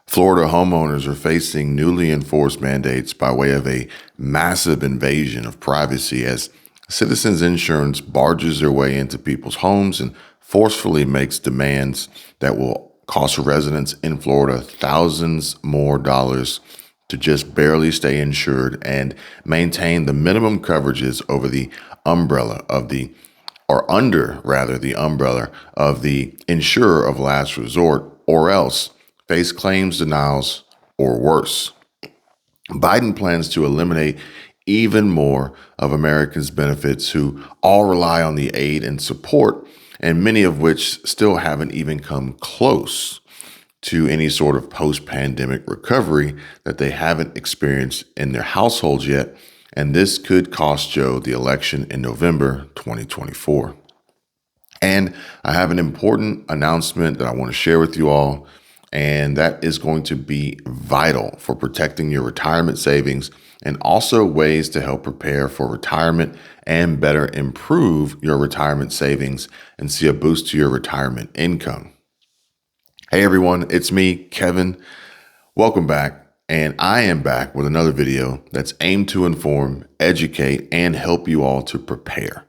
Florida homeowners are facing newly enforced mandates by way of a massive invasion of privacy as Citizens Insurance barges their way into people's homes and forcefully makes demands that will cost residents in Florida thousands more dollars to just barely stay insured and maintain the minimum coverages over the umbrella of the or under rather the umbrella of the insurer of last resort, or else face claims denials or worse. Biden plans to eliminate even more of Americans' benefits who all rely on the aid and support, and many of which still haven't even come close to any sort of post-pandemic recovery that they haven't experienced in their households yet. And this could cost Joe the election in November 2024. And I have an important announcement that I want to share with you all, and that is going to be vital for protecting your retirement savings and also ways to help prepare for retirement and better improve your retirement savings and see a boost to your retirement income. Hey everyone, it's me, Kevin. Welcome back. And I am back with another video that's aimed to inform, educate, and help you all to prepare.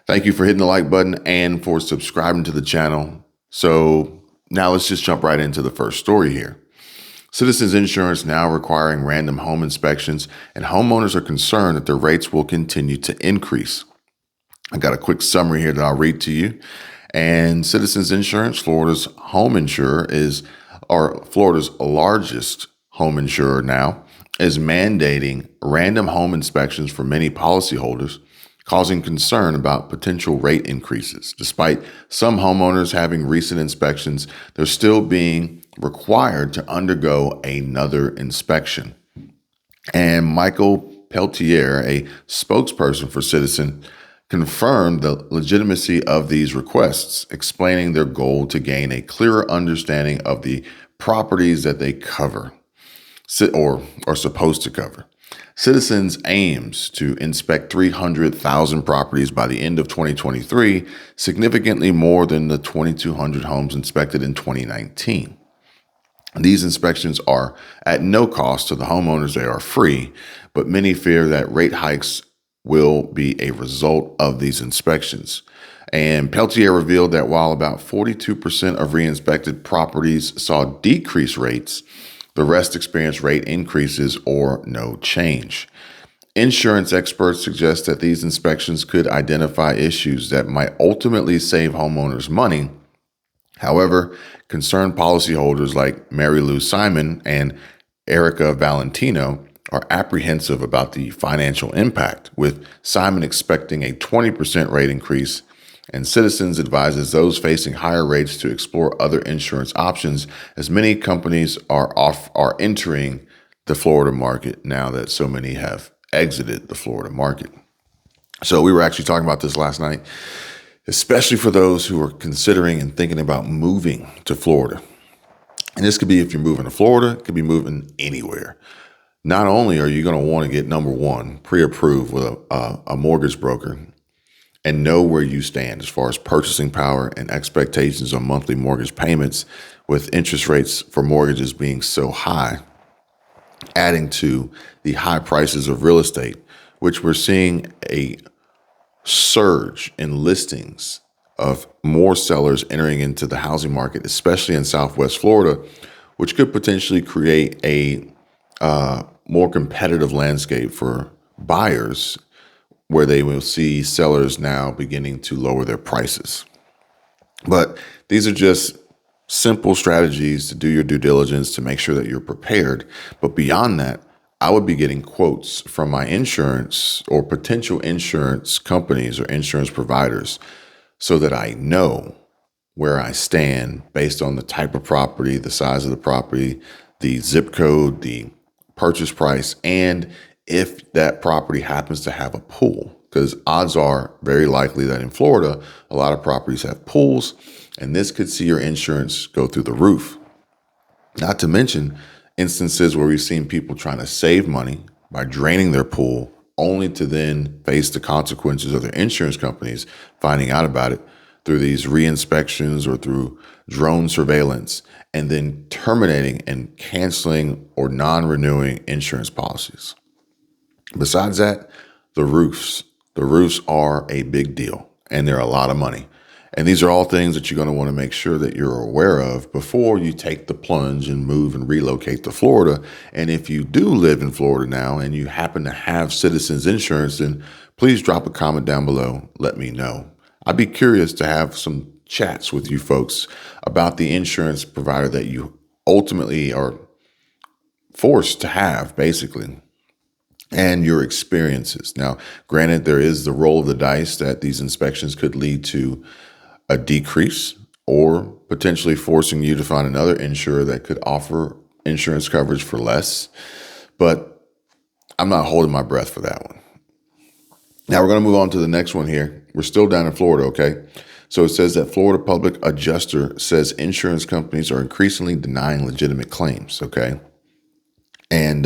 Thank you for hitting the like button and for subscribing to the channel. So now let's just jump right into the first story here. Citizens Insurance now requiring random home inspections, and homeowners are concerned that their rates will continue to increase. I got a quick summary here that I'll read to you. And Citizens Insurance, Florida's home insurer, Florida's largest home insurer now, is mandating random home inspections for many policyholders, causing concern about potential rate increases. Despite some homeowners having recent inspections, they're still being required to undergo another inspection. And Michael Peltier, a spokesperson for Citizen, confirmed the legitimacy of these requests, explaining their goal to gain a clearer understanding of the properties that they cover or are supposed to cover. Citizens aims to inspect 300,000 properties by the end of 2023, significantly more than the 2,200 homes inspected in 2019. These inspections are at no cost to the homeowners. They are free, but many fear that rate hikes will be a result of these inspections. And Peltier revealed that while about 42% of re-inspected properties saw decreased rates, the rest experienced rate increases or no change. Insurance experts suggest that these inspections could identify issues that might ultimately save homeowners money. However, concerned policyholders like Mary Lou Simon and Erica Valentino are apprehensive about the financial impact, with Simon expecting a 20% rate increase, and Citizens advises those facing higher rates to explore other insurance options, as many companies are entering the Florida market now that so many have exited the Florida market. So we were actually talking about this last night, especially for those who are considering and thinking about moving to Florida. And this could be if you're moving to Florida, it could be moving anywhere. Not only are you going to want to get, number one, pre-approved with a mortgage broker and know where you stand as far as purchasing power and expectations on monthly mortgage payments, with interest rates for mortgages being so high, adding to the high prices of real estate, which we're seeing a surge in listings of more sellers entering into the housing market, especially in Southwest Florida, which could potentially create a more competitive landscape for buyers, where they will see sellers now beginning to lower their prices. But these are just simple strategies to do your due diligence to make sure that you're prepared. But beyond that, I would be getting quotes from my insurance or potential insurance companies or insurance providers so that I know where I stand based on the type of property, the size of the property, the zip code, the purchase price, and if that property happens to have a pool, because odds are very likely that in Florida, a lot of properties have pools, and this could see your insurance go through the roof. Not to mention instances where we've seen people trying to save money by draining their pool, only to then face the consequences of their insurance companies finding out about it. through these re-inspections or through drone surveillance, and then terminating and canceling or non-renewing insurance policies. Besides that, the roofs. The roofs are a big deal, and they're a lot of money. And these are all things that you're going to want to make sure that you're aware of before you take the plunge and move and relocate to Florida. And if you do live in Florida now and you happen to have Citizens Insurance, then please drop a comment down below. Let me know. I'd be curious to have some chats with you folks about the insurance provider that you ultimately are forced to have, basically, and your experiences. Now, granted, there is the roll of the dice that these inspections could lead to a decrease or potentially forcing you to find another insurer that could offer insurance coverage for less. But I'm not holding my breath for that one. Now we're going to move on to the next one here. We're still down in Florida, okay? So it says that Florida Public Adjuster says insurance companies are increasingly denying legitimate claims, okay? And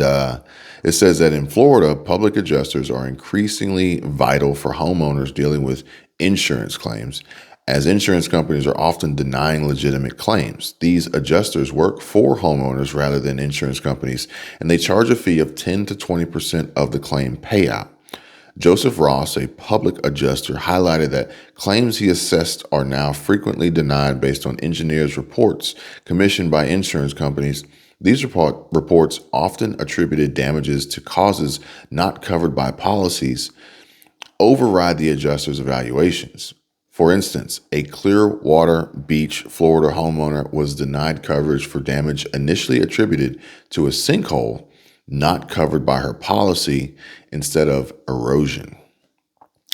it says that in Florida, public adjusters are increasingly vital for homeowners dealing with insurance claims, as insurance companies are often denying legitimate claims. These adjusters work for homeowners rather than insurance companies, and they charge a fee of 10 to 20% of the claim payout. Joseph Ross, a public adjuster, highlighted that claims he assessed are now frequently denied based on engineers' reports commissioned by insurance companies. These reports often attributed damages to causes not covered by policies override the adjuster's evaluations. For instance, a Clearwater Beach, Florida homeowner was denied coverage for damage initially attributed to a sinkhole not covered by her policy instead of erosion.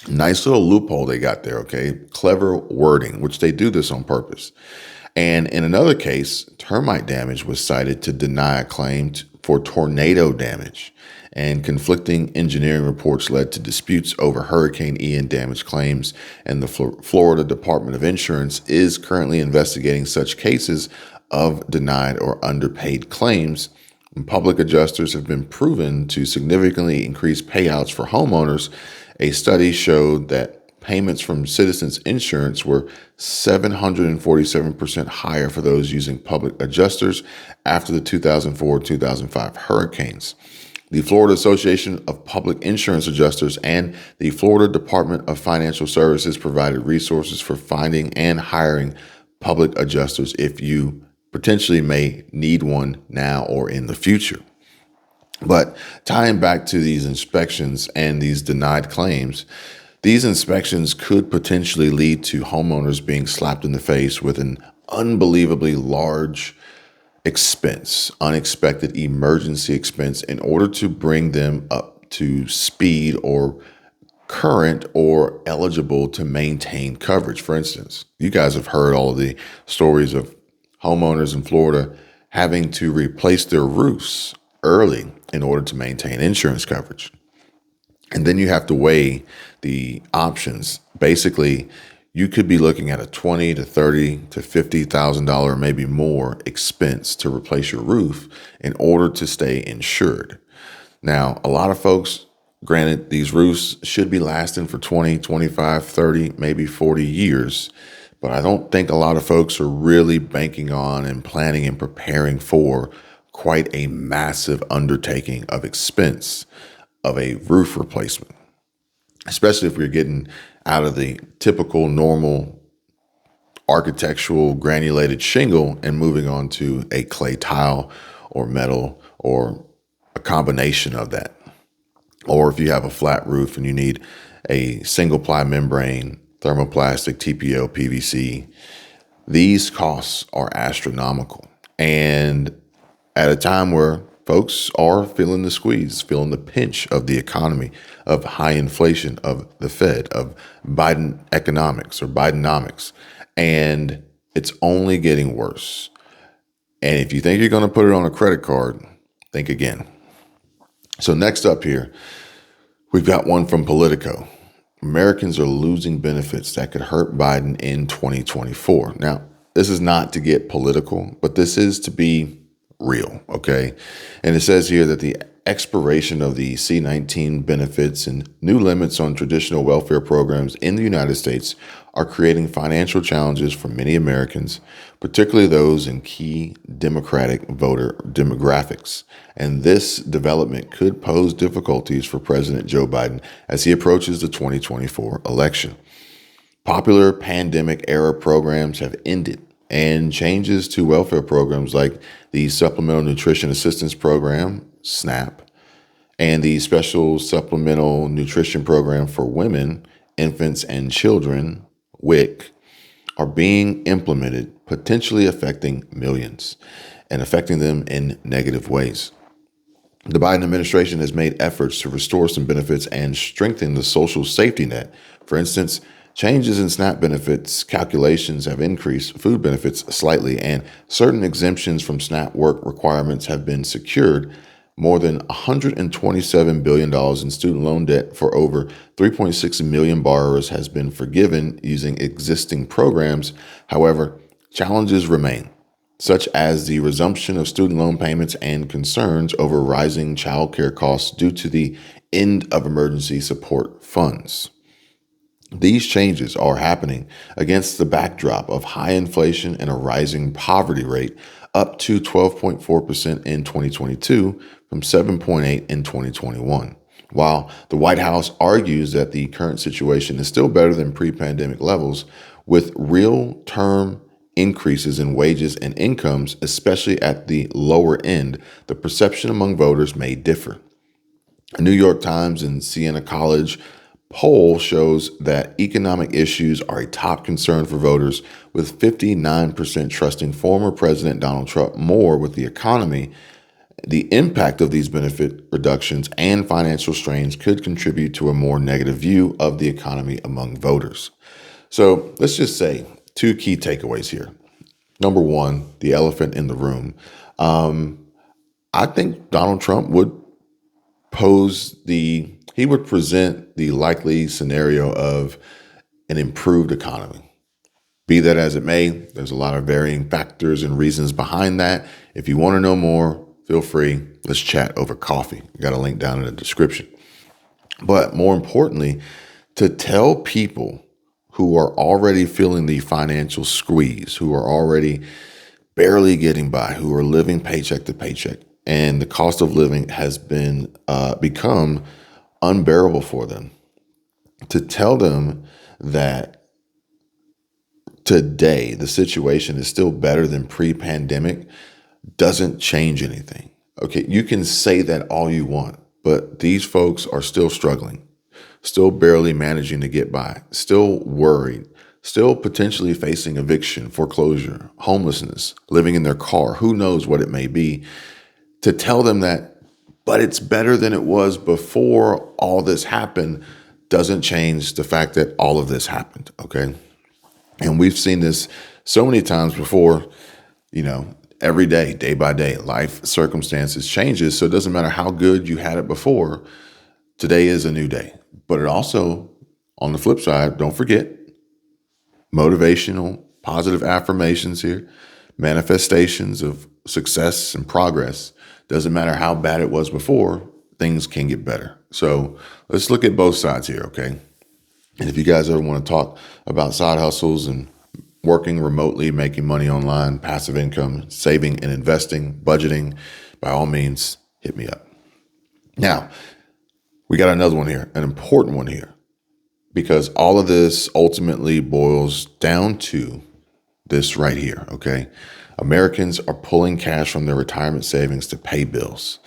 Nice little loophole they got there, okay? Clever wording, which they do this on purpose. And in another case, termite damage was cited to deny a claim for tornado damage, and conflicting engineering reports led to disputes over Hurricane Ian damage claims, and the Florida Department of Insurance is currently investigating such cases of denied or underpaid claims. And public adjusters have been proven to significantly increase payouts for homeowners. A study showed that payments from Citizens Insurance were 747% higher for those using public adjusters after the 2004-2005 hurricanes. The Florida Association of Public Insurance Adjusters and the Florida Department of Financial Services provided resources for finding and hiring public adjusters if you potentially may need one now or in the future. But tying back to these inspections and these denied claims, these inspections could potentially lead to homeowners being slapped in the face with an unbelievably large expense, unexpected emergency expense, in order to bring them up to speed or current or eligible to maintain coverage. For instance, you guys have heard all of the stories of homeowners in Florida having to replace their roofs early in order to maintain insurance coverage. And then you have to weigh the options. Basically, you could be looking at a $20,000 to $30,000 to $50,000, maybe more expense to replace your roof in order to stay insured. Now, a lot of folks, granted, these roofs should be lasting for 20, 25, 30, maybe 40 years. But I don't think a lot of folks are really banking on and planning and preparing for quite a massive undertaking of expense of a roof replacement, especially if we're getting out of the typical normal architectural granulated shingle and moving on to a clay tile or metal or a combination of that. Or if you have a flat roof and you need a single ply membrane, thermoplastic, TPO, PVC, these costs are astronomical. And at a time where folks are feeling the squeeze, feeling the pinch of the economy, of high inflation, of the Fed, of Biden economics or Bidenomics. And it's only getting worse. And if you think you're going to put it on a credit card, think again. So next up here, we've got one from Politico. Americans are losing benefits that could hurt Biden in 2024. Now, this is not to get political, but this is to be real, okay? And it says here that the expiration of the C-19 benefits and new limits on traditional welfare programs in the United States are creating financial challenges for many Americans, particularly those in key Democratic voter demographics. And this development could pose difficulties for President Joe Biden as he approaches the 2024 election. Popular pandemic era programs have ended, and changes to welfare programs like the Supplemental Nutrition Assistance Program, SNAP, and the Special Supplemental Nutrition Program for Women, Infants, and Children, WIC, are being implemented, potentially affecting millions and affecting them in negative ways. The Biden administration has made efforts to restore some benefits and strengthen the social safety net. For instance, changes in SNAP benefits calculations have increased food benefits slightly, and certain exemptions from SNAP work requirements have been secured. More than $127 billion in student loan debt for over 3.6 million borrowers has been forgiven using existing programs. However, challenges remain, such as the resumption of student loan payments and concerns over rising child care costs due to the end of emergency support funds. These changes are happening against the backdrop of high inflation and a rising poverty rate, up to 12.4% in 2022 from 7.8% in 2021. While the White House argues that the current situation is still better than pre-pandemic levels, with real-term increases in wages and incomes, especially at the lower end, the perception among voters may differ. A New York Times and Siena College poll shows that economic issues are a top concern for voters, with 59% trusting former President Donald Trump more with the economy. The impact of these benefit reductions and financial strains could contribute to a more negative view of the economy among voters. So let's just say two key takeaways here. Number one, the elephant in the room. I think Donald Trump would he would present the likely scenario of an improved economy. Be that as it may, there's a lot of varying factors and reasons behind that. If you want to know more, feel free. Let's chat over coffee. I got a link down in the description. But more importantly, to tell people who are already feeling the financial squeeze, who are already barely getting by, who are living paycheck to paycheck, and the cost of living has become unbearable for them, to tell them that today the situation is still better than pre-pandemic doesn't change anything. Okay, you can say that all you want, but these folks are still struggling, still barely managing to get by, still worried, still potentially facing eviction, foreclosure, homelessness, living in their car, who knows what it may be. To tell them that, but it's better than it was before all this happened, doesn't change the fact that all of this happened, okay? And we've seen this so many times before, every day, day by day, life circumstances changes. So it doesn't matter how good you had it before, today is a new day. But it also, on the flip side, don't forget, motivational, positive affirmations here, manifestations of success and progress. Doesn't matter how bad it was before, things can get better. So let's look at both sides here, okay? And if you guys ever want to talk about side hustles and working remotely, making money online, passive income, saving and investing, budgeting, by all means, hit me up. Now, we got another one here, an important one here, because all of this ultimately boils down to this right here, okay? Americans are pulling cash from their retirement savings to pay bills,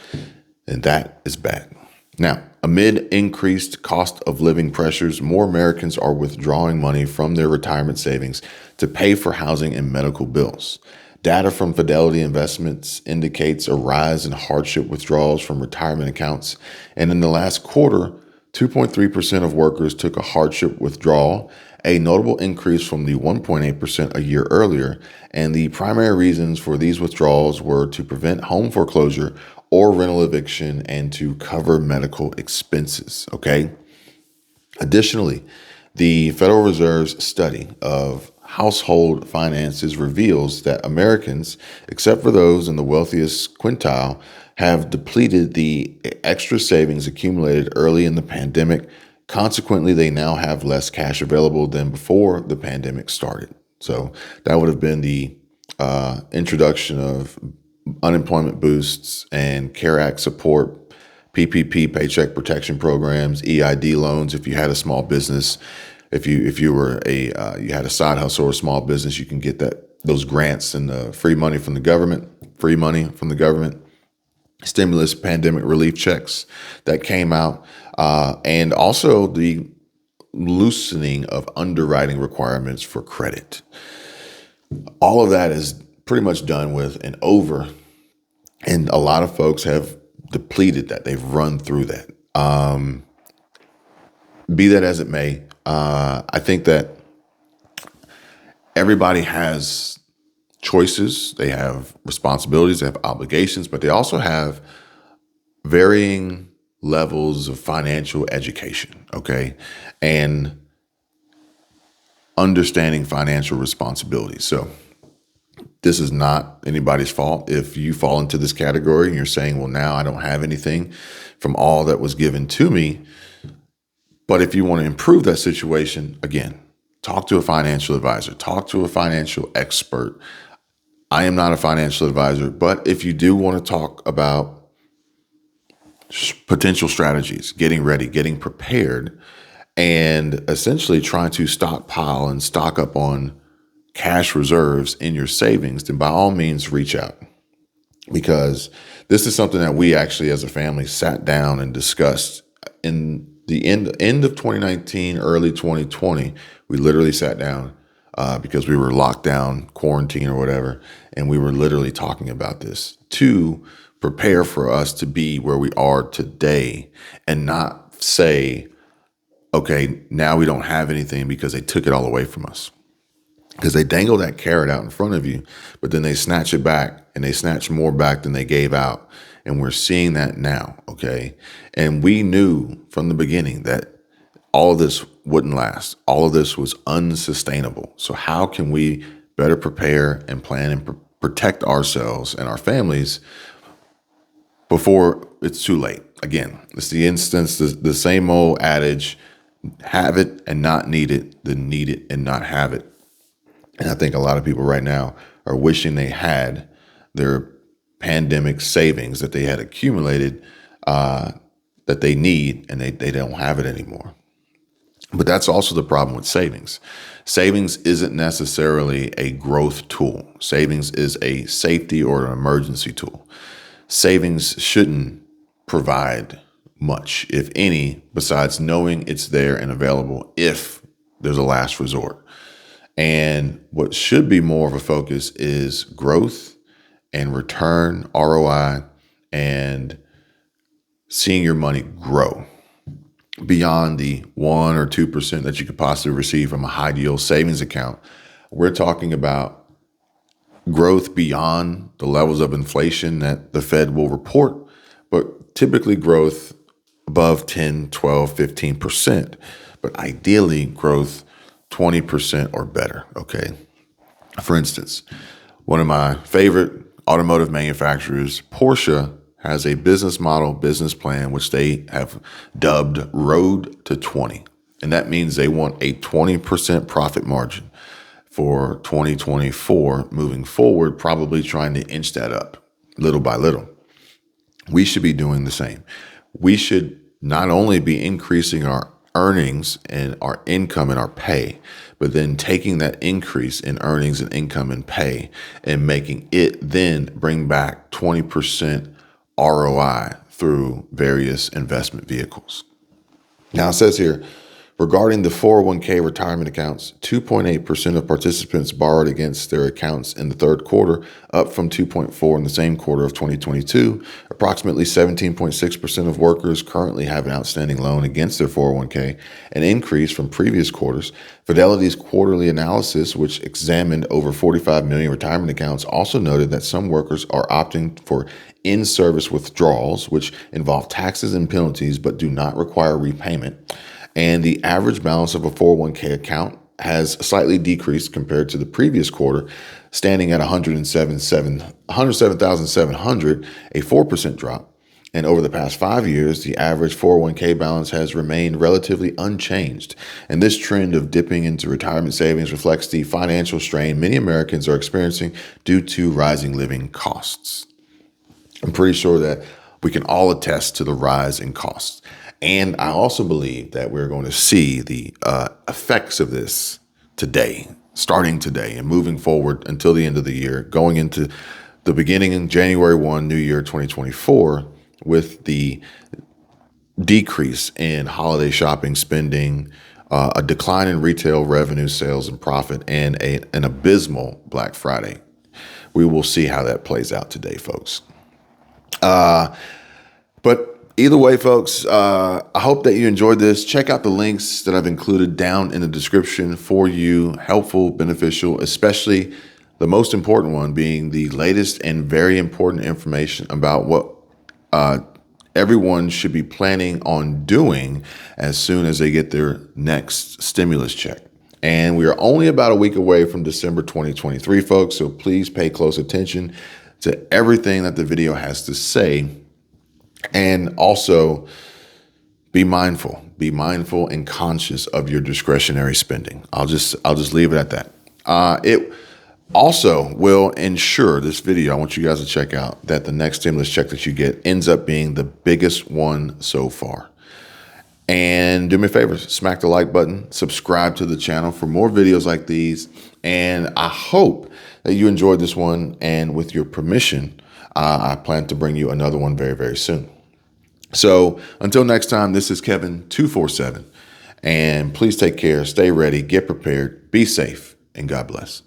and that is bad. Now, amid increased cost of living pressures, more Americans are withdrawing money from their retirement savings to pay for housing and medical bills. Data from Fidelity Investments indicates a rise in hardship withdrawals from retirement accounts, and in the last quarter, 2.3% of workers took a hardship withdrawal, a notable increase from the 1.8% a year earlier, and the primary reasons for these withdrawals were to prevent home foreclosure or rental eviction and to cover medical expenses, okay? Additionally, the Federal Reserve's study of household finances reveals that Americans, except for those in the wealthiest quintile, have depleted the extra savings accumulated early in the pandemic, Consequently, they now have less cash available than before the pandemic started. So that would have been the introduction of unemployment boosts and CARE Act support, PPP, Paycheck Protection Programs, EID loans. If you had a small business, if you were you had a side hustle or a small business, you can get those grants and free money from the government. Stimulus, pandemic relief checks that came out, and also the loosening of underwriting requirements for credit. All of that is pretty much done with and over. And a lot of folks have depleted that. They've run through that. Be that as it may, I think that everybody has choices. They have responsibilities. They have obligations, but they also have varying levels of financial education. Okay. And understanding financial responsibility. So this is not anybody's fault. If you fall into this category and you're saying, well, now I don't have anything from all that was given to me. But if you want to improve that situation, again, talk to a financial advisor, talk to a financial expert. I am not a financial advisor, but if you do want to talk about potential strategies, getting ready, getting prepared, and essentially trying to stockpile and stock up on cash reserves in your savings, then by all means reach out, because this is something that we actually as a family sat down and discussed in the end of 2019, early 2020. We literally sat down because we were locked down, quarantine or whatever, and we were literally talking about this to prepare for us to be where we are today and not say, okay, now we don't have anything because they took it all away from us. Because they dangle that carrot out in front of you, but then they snatch it back, and they snatch more back than they gave out. And we're seeing that now, okay? And we knew from the beginning that all of this wouldn't last. All of this was unsustainable. So how can we better prepare and plan and protect ourselves and our families before it's too late? Again, it's the instance, the same old adage, have it and not need it, than need it and not have it. And I think a lot of people right now are wishing they had their pandemic savings that they had accumulated that they need, and they don't have it anymore. But that's also the problem with savings. Savings isn't necessarily a growth tool. Savings is a safety or an emergency tool. Savings shouldn't provide much, if any, besides knowing it's there and available if there's a last resort. And what should be more of a focus is growth and return, ROI, and seeing your money grow beyond the 1 or 2% that you could possibly receive from a high yield savings account. We're talking about growth beyond the levels of inflation that the Fed will report, but typically growth above 10, 12, 15%, but ideally growth 20% or better, okay? For instance, one of my favorite automotive manufacturers, Porsche, has a business plan, which they have dubbed Road to 20. And that means they want a 20% profit margin for 2024 moving forward, probably trying to inch that up little by little. We should be doing the same. We should not only be increasing our earnings and our income and our pay, but then taking that increase in earnings and income and pay and making it then bring back 20% ROI through various investment vehicles. Now it says here, regarding the 401k retirement accounts, 2.8% of participants borrowed against their accounts in the third quarter, up from 2.4% in the same quarter of 2022. Approximately 17.6% of workers currently have an outstanding loan against their 401k, an increase from previous quarters. Fidelity's quarterly analysis, which examined over 45 million retirement accounts, also noted that some workers are opting for in-service withdrawals, which involve taxes and penalties but do not require repayment. And the average balance of a 401k account has slightly decreased compared to the previous quarter, standing at $107,700, a 4% drop. And over the past 5 years, the average 401k balance has remained relatively unchanged. And this trend of dipping into retirement savings reflects the financial strain many Americans are experiencing due to rising living costs. I'm pretty sure that we can all attest to the rise in costs. And I also believe that we're going to see the effects of this today, starting today and moving forward until the end of the year, going into the beginning in January 1, New Year 2024, with the decrease in holiday shopping spending, a decline in retail revenue, sales, and profit, and an abysmal Black Friday. We will see how that plays out today, folks. But either way, folks, I hope that you enjoyed this. Check out the links that I've included down in the description for you. Helpful, beneficial, especially the most important one being the latest and very important information about what everyone should be planning on doing as soon as they get their next stimulus check. And we are only about a week away from December 2023, folks. So please pay close attention to everything that the video has to say. And also be mindful and conscious of your discretionary spending. I'll just leave it at that. It also will ensure, this video I want you guys to check out, that the next stimulus check that you get ends up being the biggest one so far. And do me a favor, smack the like button, subscribe to the channel for more videos like these. And I hope that you enjoyed this one. And with your permission, I plan to bring you another one very, very soon. So until next time, this is Kevin 247. And please take care, stay ready, get prepared, be safe, and God bless.